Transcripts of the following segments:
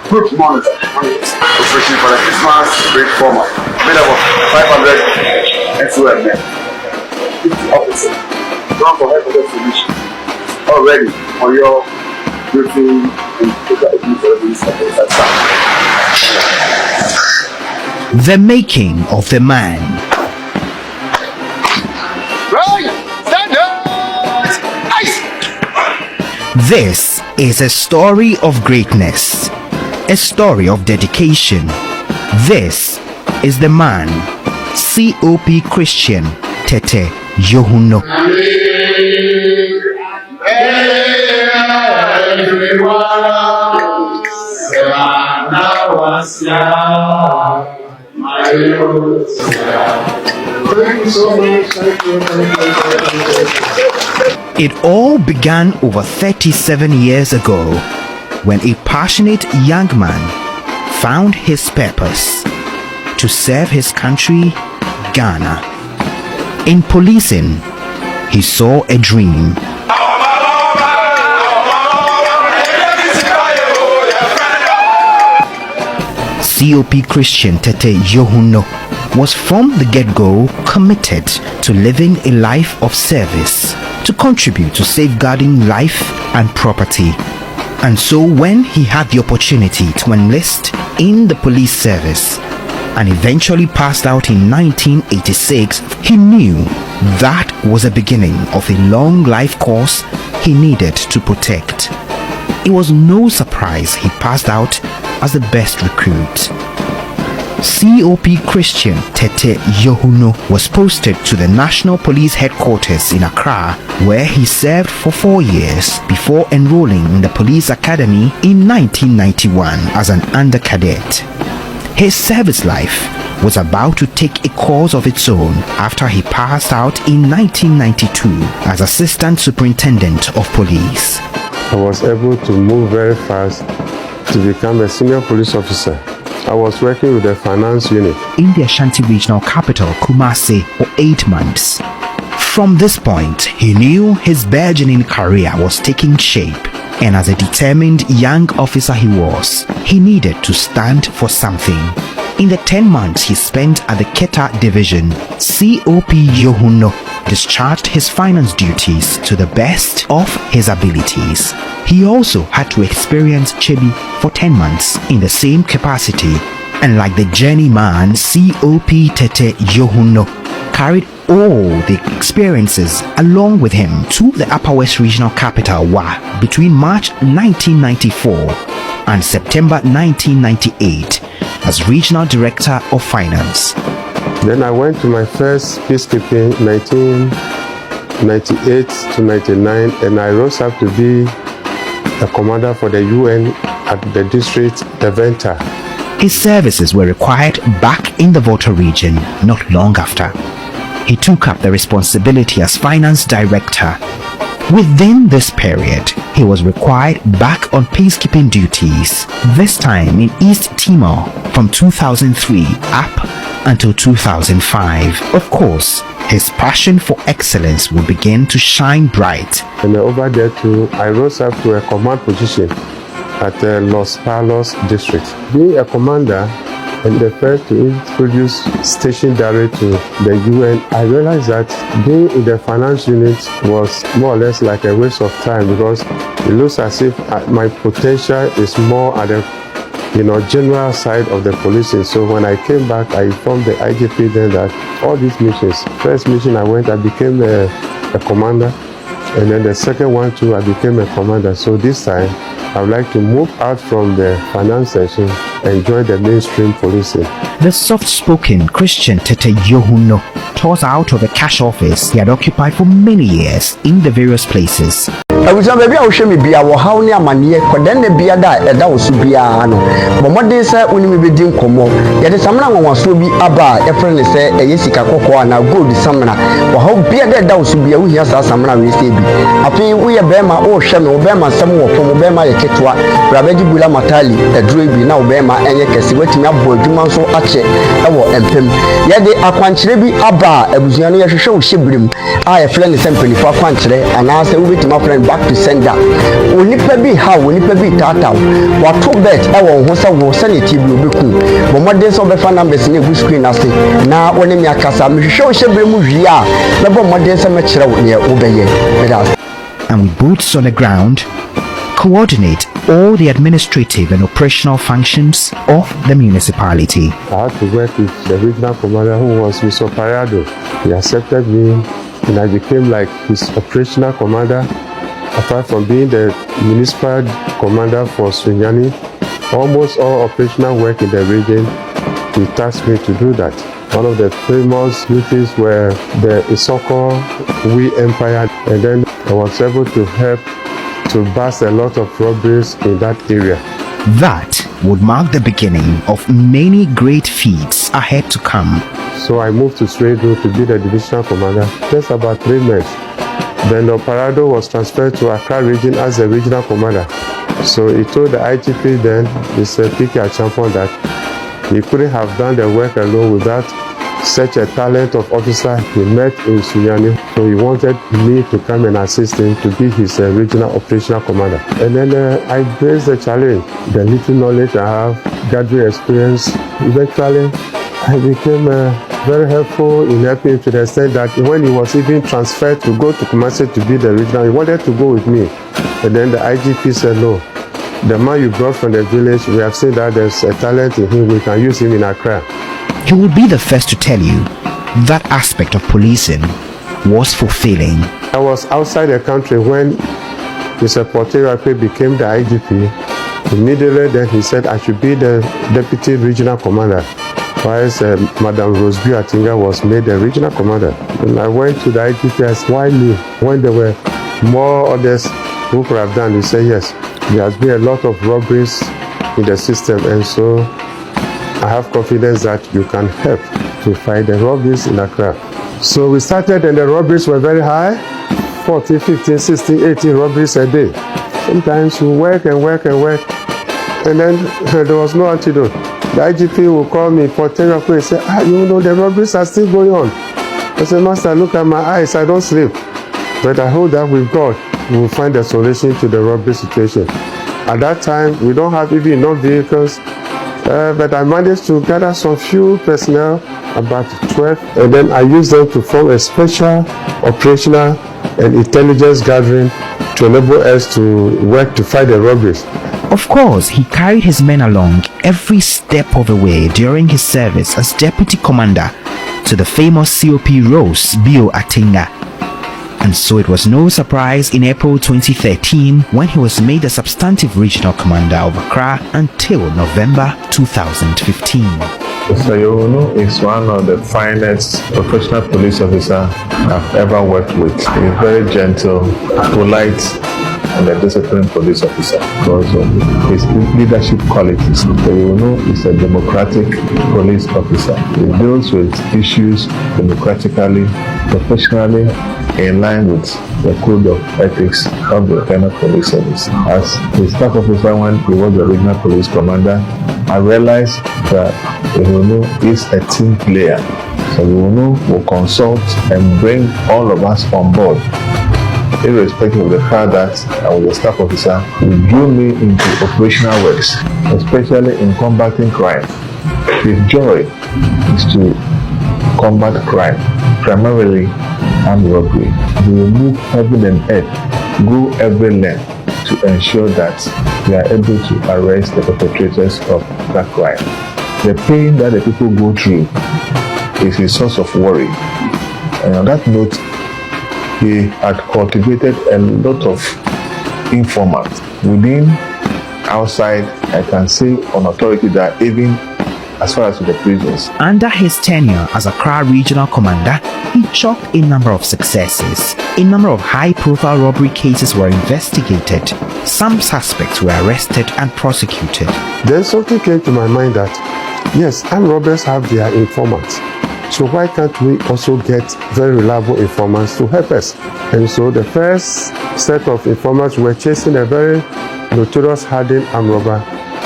Group monitor. Operation for the Christmas break format. Made up of 500 SOM men. 50 officers. Run for help of the solution. Already on your briefing and the making of the man. Right! Stand up! Ice! This is a story of greatness, a story of dedication. This is the man, Sh0ck Christian Tetteh Yohuno. It all began over 37 years ago when a passionate young man found his purpose to serve his country, Ghana. In policing, he saw a dream. Sh0ck Christian Tetteh Yohuno was from the get-go committed to living a life of service to contribute to safeguarding life and property. And so when he had the opportunity to enlist in the police service and eventually passed out in 1986, he knew that was the beginning of a long life course he needed to protect. It was no surprise he passed out as the best recruit. Sh0ck Christian Tetteh Yohuno was posted to the National Police Headquarters in Accra, where he served for 4 years before enrolling in the Police Academy in 1991 as an under cadet. His service life was about to take a course of its own after he passed out in 1992 as Assistant Superintendent of Police. I was able to move very fast to become a senior police officer. I was working with the finance unit in the Ashanti regional capital, Kumasi, for 8 months. From this point, he knew his burgeoning career was taking shape, and as a determined young officer he was, he needed to stand for something. In the 10 months he spent at the Tetteh division, Sh0ck Yohuno discharged his finance duties to the best of his abilities. He also had to experience Chebi for 10 months in the same capacity, and like the journeyman, Sh0ck Tetteh Yohuno carried all the experiences along with him to the Upper West Regional Capital Wa between March 1994 and September 1998 as Regional Director of Finance. Then I went to my first peacekeeping 1998 to 99, and I rose up to be a commander for the UN at the district Dampare. His services were required back in the Volta region not long after. He took up the responsibility as finance director. Within this period, he was required back on peacekeeping duties, this time in East Timor from 2003 up until 2005. Of course, his passion for excellence will begin to shine bright. And over there too, I rose up to a command position at the Los Palos district. Being a commander and the first to introduce station direct to the UN, I realized that being in the finance unit was more or less like a waste of time, because it looks as if my potential is more at the general side of the policing. So when I came back, I informed the IGP then that all these missions, first mission I went, I became a commander, and then the second one too, I became a commander. So this time I would like to move out from the finance section and join the mainstream policing. The soft-spoken Christian Tetteh Yohuno tours out of the cash office he had occupied for many years in the various places. I was a baby. I was showing me our how near money. But then the beer that was to be a no. But what they said when we begin come up, yet someone wants to be a bar. A friend say a Jessica Coco and a good summoner. But how beer that was to be a we have some we say. I think we are Bema or Shami Obama, some more from Obama, a Ketwa, Rabeji Bula Matali, a Dreby, now Bema, and Yakasi, waiting up boy, Juman so Ache, our MP. Yet they are quantity a bar, a Buziania show Shibrim. I a friend is simply for quantity, and I say we to my friend. back to sender. Onipa bi ha, onipa bi tata. Wato bet ewo ho se wo sanity bi obeku. Bomode so be fa numbers na egu screen ase. Na woni mi akasa me hwehwe wo hyebre mu hwie a na bomode se me kire wo ne wo beye. And with boots on the ground, coordinate all the administrative and operational functions of the municipality. I had to work with the regional commander who was Mr. Parado. He accepted me and I became like his operational commander. Apart from being the municipal commander for Sunyani, almost all operational work in the region, he tasked me to do that. One of the famous duties were the Sh0ck We Empire, and then I was able to help to bust a lot of robberies in that area. That would mark the beginning of many great feats ahead to come. So I moved to Sh0ck to be the divisional commander, just about 3 months. Then Parado was transferred to Accra region as the regional commander. So he told the IGP then, Mr. P.K. Achampon, that he couldn't have done the work alone without such a talent of officer he met in Sunyani. So he wanted me to come and assist him to be his regional operational commander. And then I faced the challenge. The little knowledge I have, gathering experience, eventually I became very helpful in helping him to the extent that when he was even transferred to go to Kumasi to be the regional, he wanted to go with me. And then the IGP said, no, the man you brought from the village, we have seen that there's a talent in him, we can use him in Accra. He will be the first to tell you that aspect of policing was fulfilling. I was outside the country when Mr. Portero became the IGP. Immediately then he said I should be the deputy regional commander, whilst Madam Roseby Atinga was made the regional commander. And I went to the IGP and asked, why me? When there were more others who could have done, he said yes. There has been a lot of robberies in the system, and so I have confidence that you can help to fight the robberies in Accra. So we started and the robberies were very high, 14, 15, 16, 18 robberies a day. Sometimes we work and work and work, and then there was no antidote. The IGP will call me for 10 o'clock and say, you know, the robberies are still going on. I said, Master, look at my eyes, I don't sleep. But I hope that with God, we will find a solution to the robbery situation. At that time, we don't have even enough vehicles, but I managed to gather some few personnel, about 12, and then I used them to form a special operational and intelligence gathering to enable us to work to fight the robberies. Of course, he carried his men along every step of the way during his service as deputy commander to the famous COP Rose Bio Atinga. And so it was no surprise in April 2013 when he was made the substantive regional commander of Accra until November 2015. Mr. Yohunu is one of the finest professional police officers I've ever worked with. He's very gentle, polite, and a disciplined police officer because of his leadership qualities. Mr. Yohunu is a democratic police officer. He deals with issues democratically, professionally, in line with the code of ethics of the Ghana Police Service. As a staff officer when he was the regional police commander, I realized that Yohunu is a team player. So Yohunu will consult and bring all of us on board, irrespective of the fact that I was a staff officer. He drew me into operational works, especially in combating crime. His joy is to combat crime, primarily armed robbery. He will move heaven and earth, go every length to ensure that we are able to arrest the perpetrators of that crime. The pain that the people go through is a source of worry. And on that note, he had cultivated a lot of informants within, outside. I can say on authority that even as far as the prisons. Under his tenure as Accra Regional Commander, he chalked a number of successes. A number of high-profile robbery cases were investigated. Some suspects were arrested and prosecuted. Then something came to my mind that, yes, armed robbers have their informants. So why can't we also get very reliable informants to help us? And so the first set of informants were chasing a very notorious hardened armed robber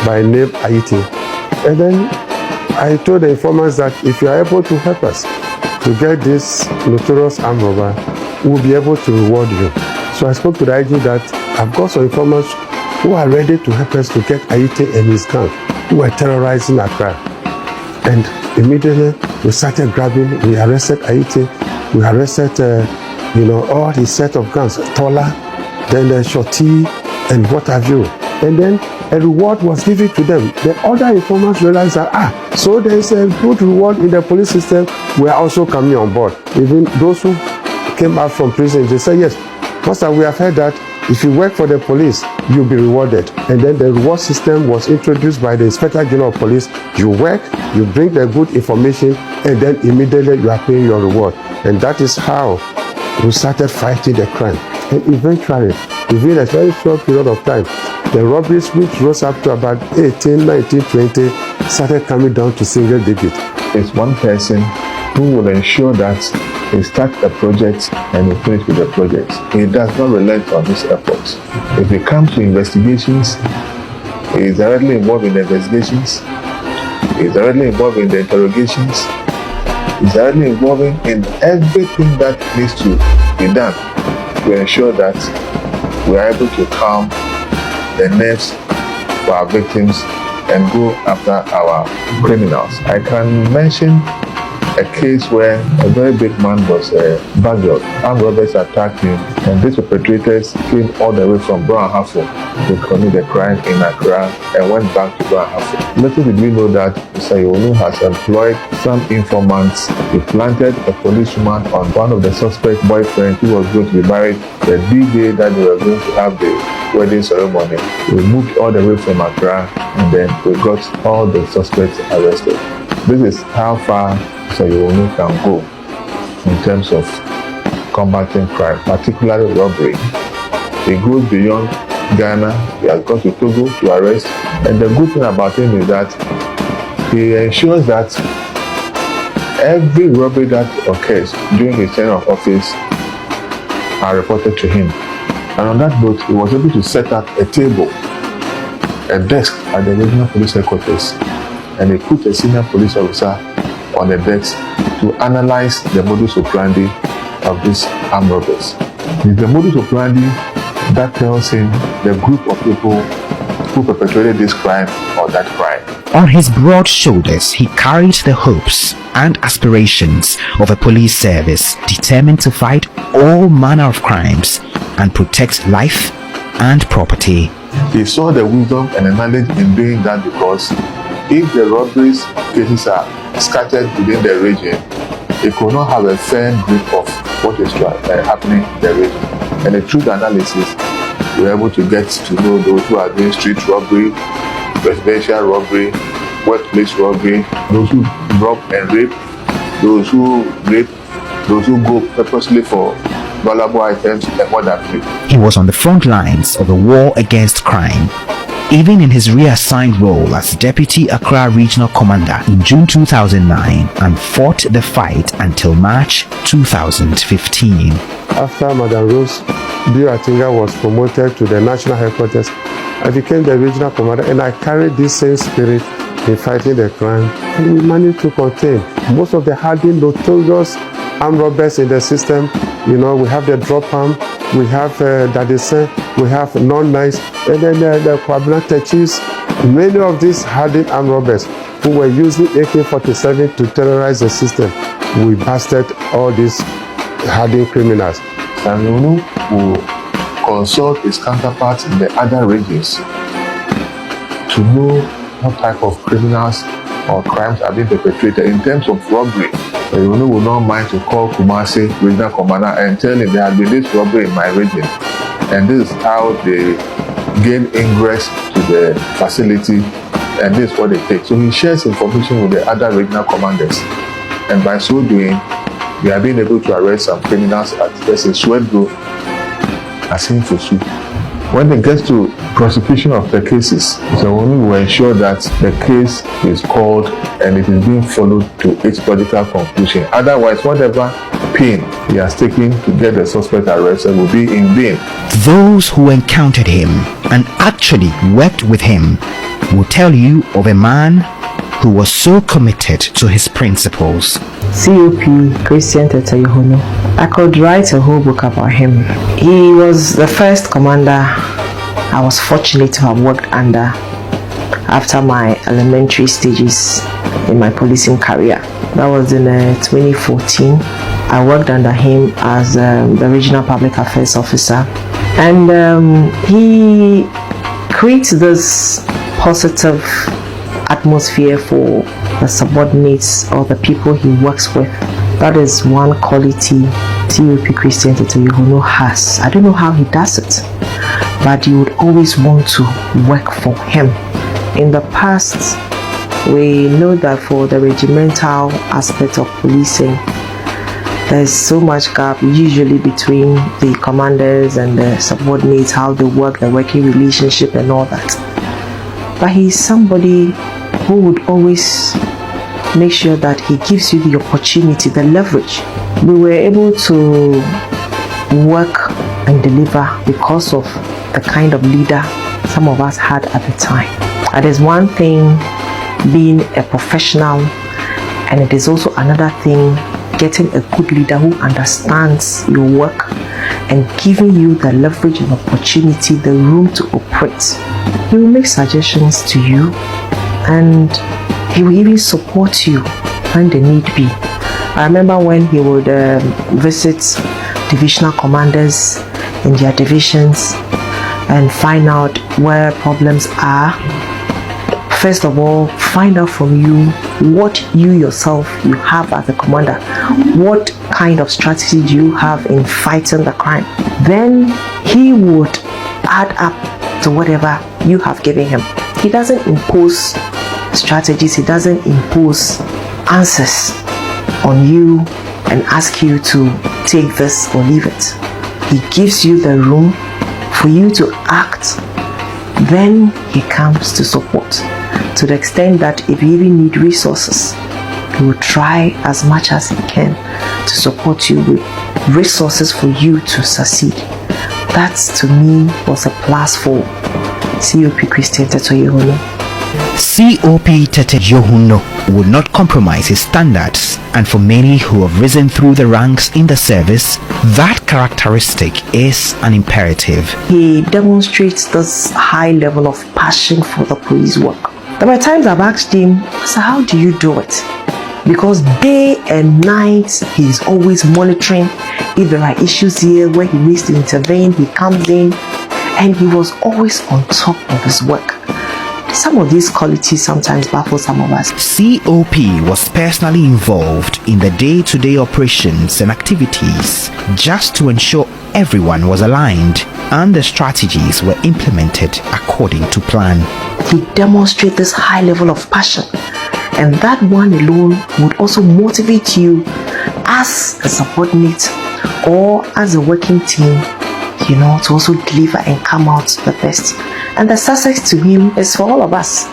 by name Aiti. And then I told the informants that if you are able to help us to get this notorious armed robber, we'll be able to reward you. So I spoke to the IG that I've got some informers who are ready to help us to get Aite and his gang who were terrorizing Accra. And immediately we started grabbing, we arrested Aite, we arrested all his set of guns, Tola, then the Sh0ck and what have you. And then a reward was given to them. The other informers realized that, so there is a good reward in the police system. We are also coming on board. Even those who came out from prison, they said, yes, Master, we have heard that if you work for the police, you'll be rewarded. And then the reward system was introduced by the Inspector General of Police. You work, you bring the good information, and then immediately you are paying your reward. And that is how we started fighting the crime. And eventually, within a very short period of time, the robberies which rose up to about 18, 19, 20 started coming down to single digit. It's one person who will ensure that he starts a project and he finishes with the project. He does not relent on his efforts. If it comes to investigations, he is directly involved in the investigations, he is directly involved in the interrogations, he is directly involved in everything that needs to be done to ensure that we are able to calm the nerves for our victims and go after our criminals. I can mention a case where a very big man was burgled. Armed robbers attacked him, and these perpetrators came all the way from Brown-Hafo to commit the crime in Accra and went back to Brown-Hafo. Little did we know that Sh0ck has employed some informants. He planted a policewoman on one of the suspect boyfriends who was going to be married the big day that they were going to have the wedding ceremony. We moved all the way from Accra, and then we got all the suspects arrested. This is how far Sh0ck can go in terms of combating crime, particularly robbery. He goes beyond Ghana. He has gone to Togo to arrest. And the good thing about him is that he ensures that every robbery that occurs during his tenure of office are reported to him. And on that note, he was able to set up a table, a desk at the regional police headquarters, and he put a senior police officer on the desk to analyze the modus operandi of these armed robbers. It's the modus operandi that tells him the group of people who perpetrated this crime or that crime. On his broad shoulders, he carried the hopes and aspirations of a police service determined to fight all manner of crimes and protect life and property. He saw the wisdom and the knowledge in doing that, because if the robberies cases are scattered within the region, it could not have a fair grip of what is happening in the region. And the truth analysis, we were able to get to know those who are doing street robbery, residential robbery, workplace robbery, those who rob and rape, those who rape, those who go purposely for valuable items, and what have you. He was on the front lines of the war against crime, even in his reassigned role as Deputy Accra Regional Commander in June 2009, and fought the fight until March 2015. After Madam Rose Atinga was promoted to the national headquarters, I became the regional commander, and I carried this same spirit in fighting the crime, and we managed to contain most of the hardened, notorious armed robbers in the system. We have the drop arm, we have Dadese, we have non-nice, and then the Kwabena chiefs. Many of these hardened armed robbers who were using AK-47 to terrorize the system, we busted all these hardened criminals. Sh0ck will consult his counterparts in the other regions to know what type of criminals or crimes are being perpetrated. In terms of robbery, Sh0ck will not mind to call Kumasi regional commander and tell him there has been this robbery in my region, and this is how they gain ingress to the facility, and this is what they take. So he shares information with the other regional commanders, and by so doing, we have been able to arrest some criminals at Sh0ck as in Fusu. When it gets to prosecution of the cases, Sh0ck will ensure that the case is called and it is being followed to its logical conclusion. Otherwise, whatever pain he has taken to get the suspect arrested will be in vain. Those who encountered him and actually worked with him will tell you of a man who was so committed to his principles. COP Christian Tetteh Yohuno. I could write a whole book about him. He was the first commander I was fortunate to have worked under after my elementary stages in my policing career. That was in 2014. I worked under him as the Regional Public Affairs Officer, and he creates this positive atmosphere for the subordinates or the people he works with. That is one quality COP Christian Tetteh Yohuno has. I don't know how he does it, but you would always want to work for him. In the past, we know that for the regimental aspect of policing, there's so much gap usually between the commanders and the subordinates, how they work, the working relationship and all that. But he's somebody who would always make sure that he gives you the opportunity, the leverage. We were able to work and deliver because of the kind of leader some of us had at the time. And there's one thing being a professional, and it is also another thing getting a good leader who understands your work and giving you the leverage and opportunity, the room to operate. He will make suggestions to you, and he will even support you when the need be. I remember when he would visit divisional commanders in their divisions and find out where problems are. First of all, find out from you what you yourself you have as a commander. What kind of strategy do you have in fighting the crime? Then he would add up to whatever you have given him. He doesn't impose strategies, he doesn't impose answers on you and ask you to take this or leave it. He gives you the room for you to act. Then he comes to support, to the extent that if you even need resources, he will try as much as he can to support you with resources for you to succeed. That to me was a plus for COP Christian Tetteh Yohuno. COP Tetteh Yohuno would not compromise his standards, and for many who have risen through the ranks in the service, that characteristic is an imperative. He demonstrates this high level of passion for the police work. There were times I've asked him, so how do you do it? Because day and night he's always monitoring. If there are issues here where he needs to intervene, he comes in, and he was always on top of his work. Some of these qualities sometimes baffle some of us. COP was personally involved in the day-to-day operations and activities just to ensure everyone was aligned and the strategies were implemented according to plan. He demonstrates this high level of passion, and that one alone would also motivate you as a subordinate or as a working team, to also deliver and come out the best. And the success to him is for all of us.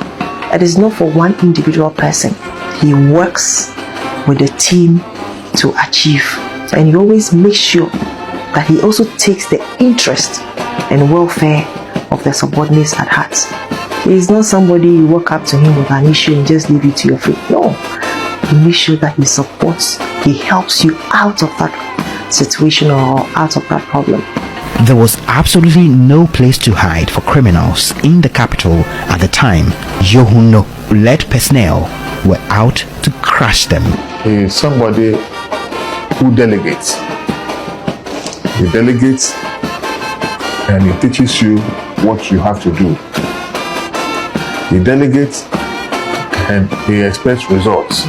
It is not for one individual person. He works with the team to achieve, and he always makes sure that he also takes the interest and welfare of the subordinates at heart. He is not somebody you walk up to him with an issue and just leave it to your fate. No, he makes sure that he supports, he helps you out of that situation or out of that problem. There was absolutely no place to hide for criminals in the capital at the time. Yohuno-led personnel were out to crush them. He is somebody who delegates. He delegates and he teaches you what you have to do. He delegates and he expects results.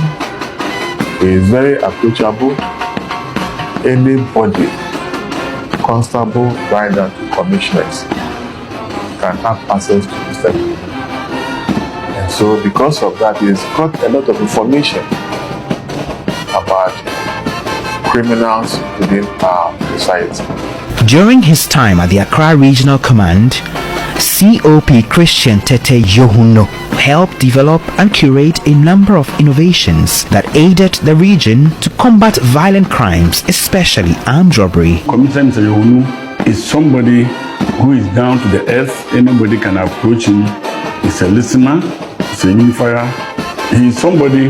He is very approachable. Anybody, constable right down to commissioners, can have access to this level. And so because of that, he's got a lot of information about criminals within our society. During his time at the Accra Regional Command, COP Christian Tetteh Yohuno helped develop and curate a number of innovations that aided the region to combat violent crimes, especially armed robbery. Commissioner Mr. Yohuno is somebody who is down to the earth. Anybody can approach him. He's a listener, he's a unifier, He is somebody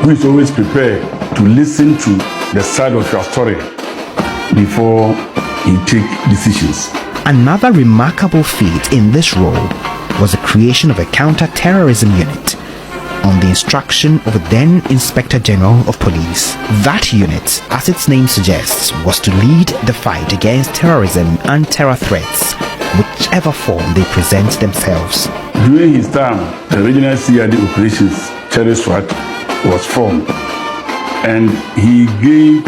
who is always prepared to listen to the side of your story before he take decisions. Another remarkable feat in this role was the creation of a counter-terrorism unit on the instruction of the then Inspector General of Police. That unit, as its name suggests, was to lead the fight against terrorism and terror threats, whichever form they present themselves. During his time, the regional CID operations Sh0ck was formed, and he gave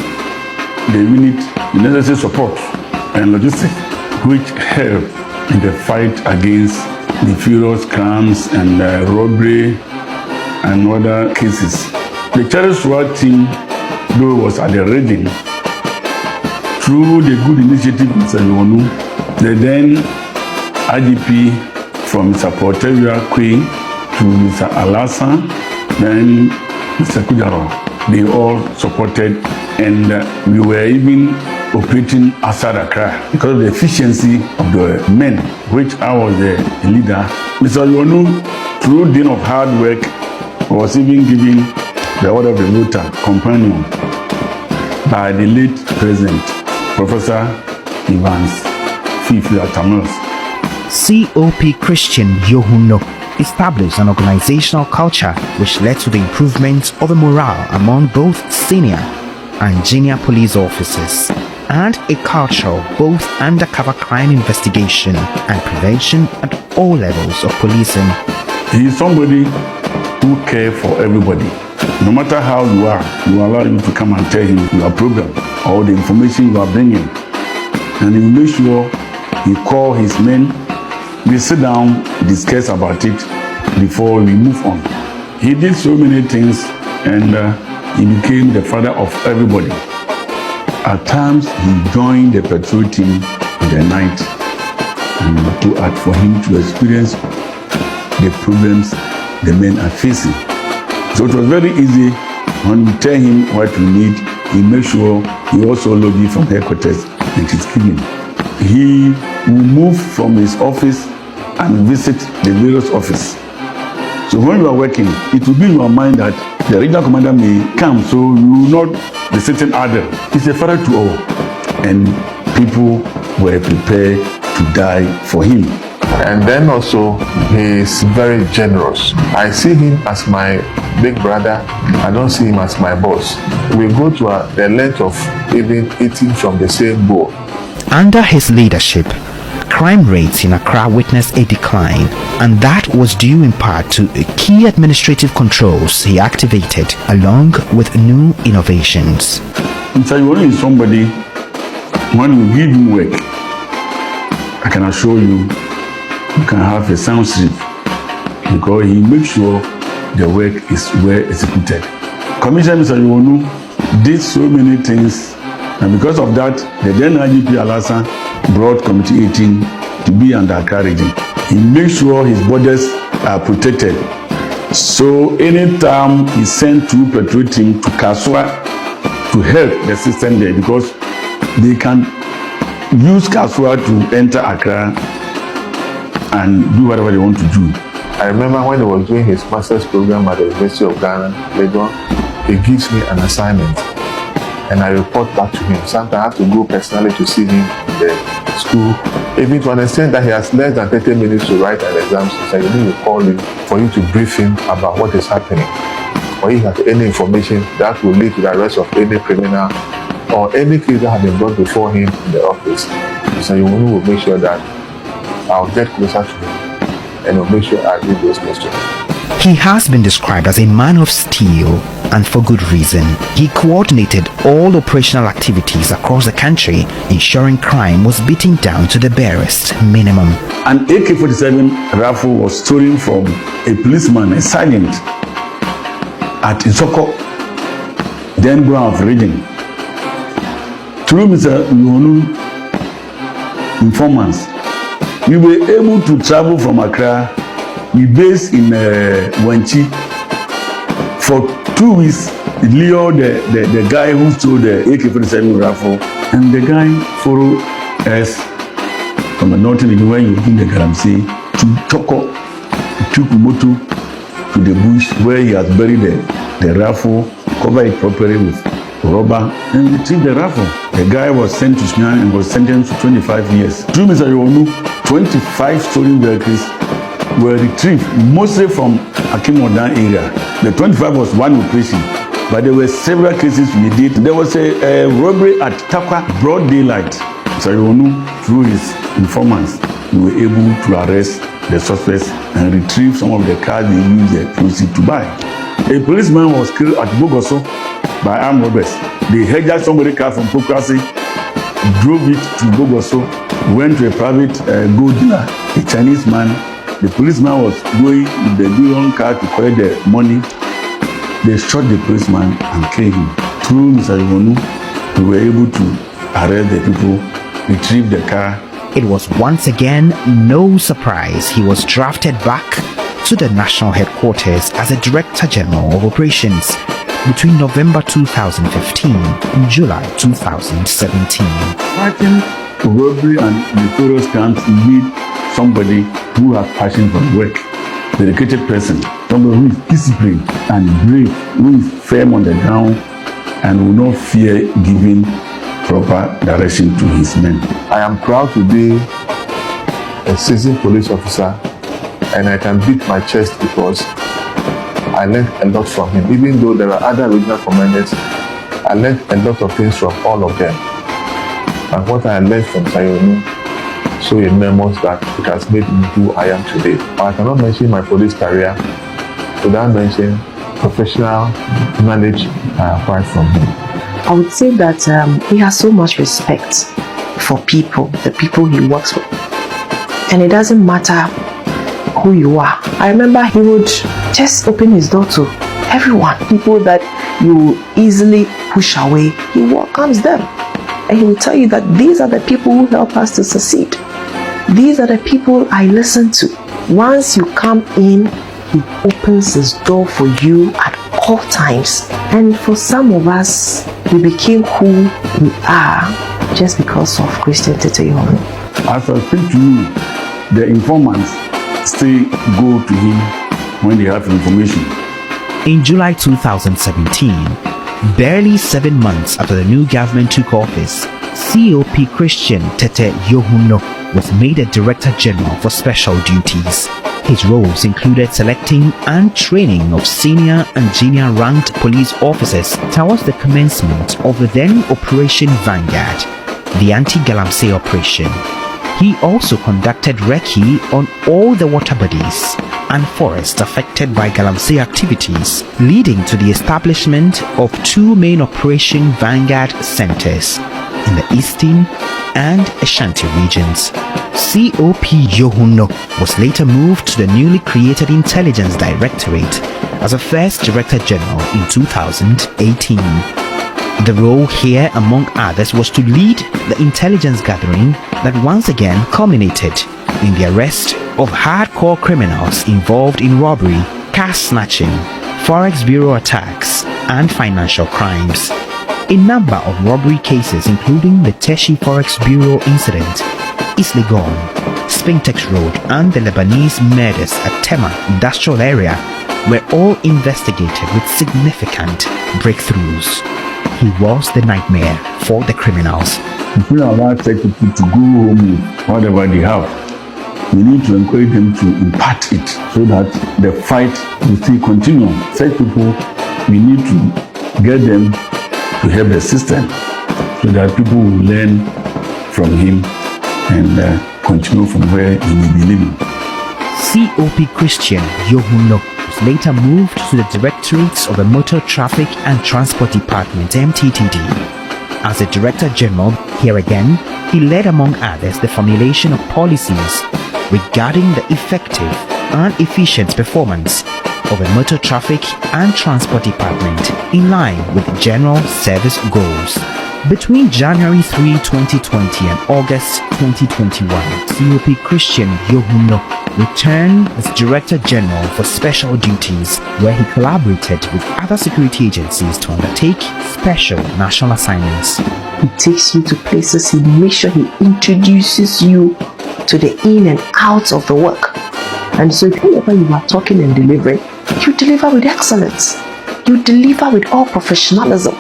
the unit the necessary support and logistics which helped in the fight against the furious crimes and robbery and other cases. The Sh0ck team, though, was at the reading. Through the good initiative of Mr. Yonu, the then IGP from Mr. Portevia Queen to Mr. Alasan, then Mr. Kujaro, they all supported, and we were even operating outside Accra because of the efficiency of the men, which I was the leader. Mr. Yonu, through din of hard work, was even given the order of the Luther companion by the late President, Professor Evans Fifi Atamils. COP Christian Yohuno established an organizational culture which led to the improvement of the morale among both senior and junior police officers, and a culture of both undercover crime investigation and prevention at all levels of policing. He is somebody who cares for everybody. No matter how you are, you allow him to come and tell him your program or the information you are bringing. And he will make sure he call his men, we sit down, discuss about it before we move on. He did so many things, and he became the father of everybody. At times, he joined the patrol team in the night and for him to experience the problems the men are facing. So it was very easy when we tell him what we need. He makes sure he also lobby from headquarters and peacekeeping. He will move from his office and visit the various offices. So when you are working, it will be in your mind that the regional commander may come, so you will not be sitting idle. He's a father to all, and people were prepared to die for him. And then also, he is very generous. I see him as my big brother. I don't see him as my boss. We go to the length of even eating from the same bowl. Under his leadership, crime rates in Accra witnessed a decline, and that was due in part to key administrative controls he activated along with new innovations. Mr. Yonu is somebody, when we give him work, I can assure you, you can have a sound sleep because he makes sure the work is well executed. Commissioner Mr. Yonu did so many things, and because of that, the then IGP Alasan brought Committee 18 to be under Accra region. He made sure his borders are protected. So anytime he sent two patrol team to Kasua to help the system there, because they can use Kasua to enter Accra and do whatever they want to do. I remember when he was doing his master's program at the University of Ghana, Legon, he gives me an assignment and I report back to him. Sometimes I have to go personally to see him in the school, even to understand that he has less than 30 minutes to write an exam. So you need to call him for you to brief him about what is happening, or he has any information that will lead to the arrest of any criminal or any case that has been brought before him in the office. So you will make sure that I'll get closer to him and I'll make sure I do those questions. He has been described as a man of steel, and for good reason. He coordinated all operational activities across the country, ensuring crime was beaten down to the barest minimum. An AK-47 rifle was stolen from a policeman, a sergeant, at Sh0ck, then ground of region. Through Mr. Yonu informants, we were able to travel from Accra. We based in Wanchi for 2 weeks. Leo, the guy who stole the AK-47 rifle, and the guy followed us from the northern when you in the Galamsey to Sh0ck, took motor to the bush where he has buried the rifle, cover it properly with rubber, and retrieve the rifle. The guy was sent to Sudan and was sentenced to 25 years. Through Mr. Yonu, 25 stolen vehicles were retrieved, mostly from Akimodan area. The 25 was one operation, but there were several cases we did. There was a robbery at Takwa, broad daylight. Mr. Yonu, through his informants, we were able to arrest the suspects and retrieve some of the cars they used the proceeds to buy. A policeman was killed at Bogoso by armed robbers. They hijacked somebody's car from Pokrasi, drove it to Bogoso, went to a private gold dealer, a Chinese man. The policeman was going with the Duron car to collect the money. They shot the policeman and killed him. Through Mr. Yonu, we were able to arrest the people, retrieve the car. It was once again no surprise he was drafted back to the national headquarters as a Director General of Operations between November 2015 and July 2017. Fighting robbery and notorious crimes need somebody who has passion for work, dedicated person, somebody who is disciplined and brave, who is firm on the ground and will not fear giving proper direction to his men. I am proud to be a seasoned police officer, and I can beat my chest because I learned a lot from him. Even though there are other regional commanders, I learned a lot of things from all of them. And what I learned from Sayonu so immense that it has made me who I am today. I cannot mention my police career without mentioning professional knowledge I acquired from him. I would say that he has so much respect for people, the people he works with. And it doesn't matter who you are. I remember he would just open his door to everyone. People that you easily push away, he welcomes them. And he will tell you that these are the people who help us to succeed. These are the people I listen to. Once you come in, he opens his door for you at all times. And for some of us, we became who we are just because of Christian Tetteh. As I speak to you, the informants still go to him when they have information. In July 2017, barely 7 months after the new government took office, COP Christian Tetteh was made a Director General for Special Duties. His roles included selecting and training of senior and junior ranked police officers towards the commencement of the then Operation Vanguard, the anti-Galamsey operation. He also conducted recce on all the water bodies and forests affected by Galamsey activities, leading to the establishment of 2 main Operation Vanguard centers in the Eastern and Ashanti regions. COP Yohuno was later moved to the newly created Intelligence Directorate as a first Director General in 2018. The role here, among others, was to lead the intelligence gathering that once again culminated in the arrest of hardcore criminals involved in robbery, car snatching, Forex Bureau attacks, and financial crimes. A number of robbery cases, including the Tetteh Forex Bureau incident, East Legon, Spintex Road, and the Lebanese murders at Tema industrial area, were all investigated with significant breakthroughs. He was the nightmare for the criminals. If we allow such people to go home with whatever they have, we need to encourage them to impart it so that the fight will still continue. Such people, we need to get them to help the system so that people will learn from him and continue from where he may be living. COP Christian Yohuno was later moved to the Directorates of the Motor Traffic and Transport Department, MTTD. As the Director General, here again, he led among others the formulation of policies regarding the effective and efficient performance of the Motor Traffic and Transport Department in line with general service goals. Between January 3, 2020 and August 2021, COP Christian Yohuno returned as Director General for Special Duties, where he collaborated with other security agencies to undertake special national assignments. He takes you to places, he makes sure he introduces you to the in and out of the work. And so whenever you are talking and delivering, you deliver with excellence. You deliver with all professionalism,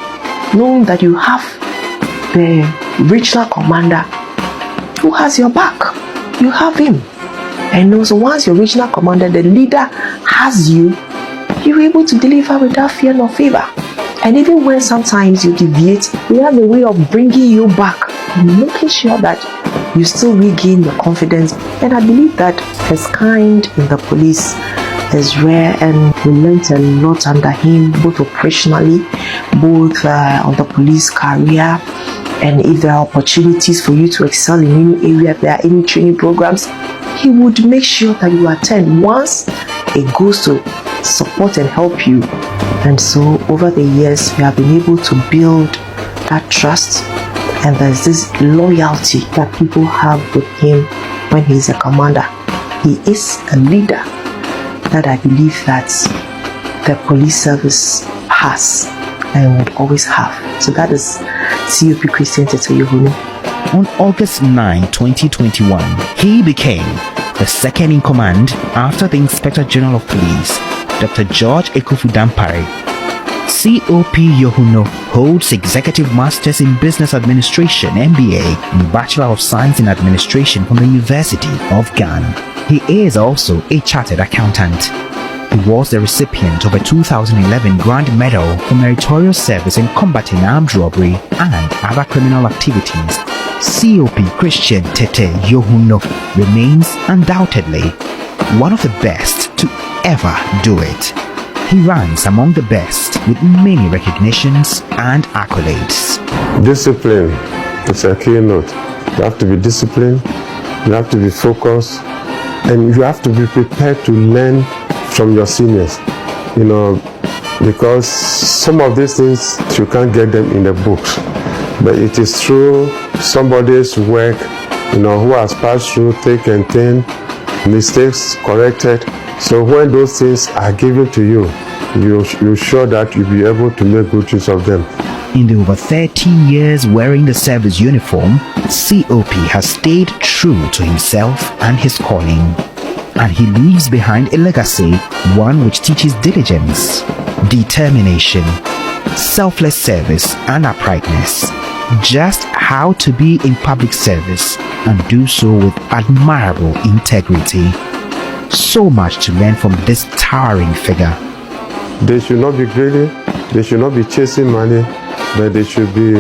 knowing that you have the regional commander who has your back. You have him. And also once your regional commander, the leader, has you, you're able to deliver without fear nor favor. And even when sometimes you deviate, we have a way of bringing you back and making sure that you still regain your confidence. And I believe that his kind in the police is rare, and we learned a lot under him, both operationally, both on the police career. And if there are opportunities for you to excel in any area, if there are any training programs, he would make sure that you attend once it goes to support and help you. And so over the years, we have been able to build that trust, and there's this loyalty that people have with him when he's a commander. He is a leader that I believe that the police service has and would always have. So that is COP Christian Tetteh Yohunno. On August 9, 2021, he became the second in command after the Inspector General of Police, Dr. George Ekufu Dampare. COP Yohunno holds Executive Masters in Business Administration (MBA) and Bachelor of Science in Administration from the University of Ghana. He is also a chartered accountant. He was the recipient of a 2011 Grand Medal for meritorious service in combating armed robbery and other criminal activities. COP Christian Tetteh Yohunno remains undoubtedly one of the best to ever do it. He ranks among the best with many recognitions and accolades. Discipline is a key note. You have to be disciplined, you have to be focused, and you have to be prepared to learn from your seniors. Because some of these things you can't get them in the books, but it is through somebody's work, who has passed through thick and thin, mistakes corrected. So when those things are given to you, you're sure that you'll be able to make good use of them. In the over 30 years wearing the service uniform, COP has stayed true to himself and his calling. And he leaves behind a legacy, one which teaches diligence, determination, selfless service and uprightness, just how to be in public service and do so with admirable integrity. So much to learn from this towering figure. They should not be greedy, they should not be chasing money, but they should be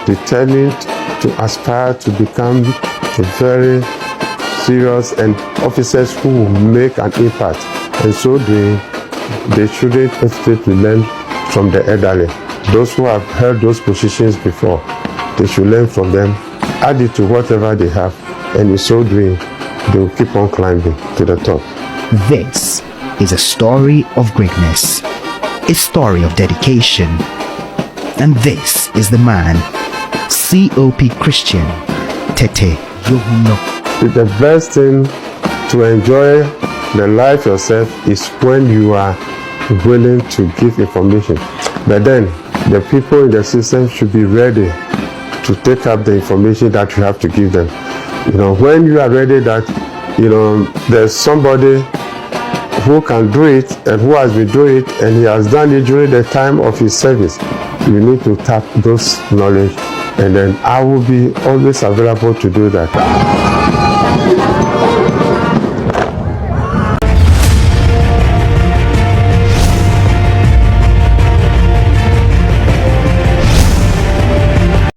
determined to aspire to become a very serious and officers who will make an impact. And so they shouldn't hesitate to learn from the elderly. Those who have held those positions before, they should learn from them, add it to whatever they have, and in so doing, they will keep on climbing to the top. This is a story of greatness, a story of dedication. And this is the man, COP Christian Tetteh Yohunno. The best thing to enjoy the life yourself is when you are willing to give information. But then the people in the system should be ready to take up the information that you have to give them. When you are ready that, there's somebody who can do it and who has been doing it and he has done it during the time of his service, you need to tap those knowledge, and then I will be always available to do that.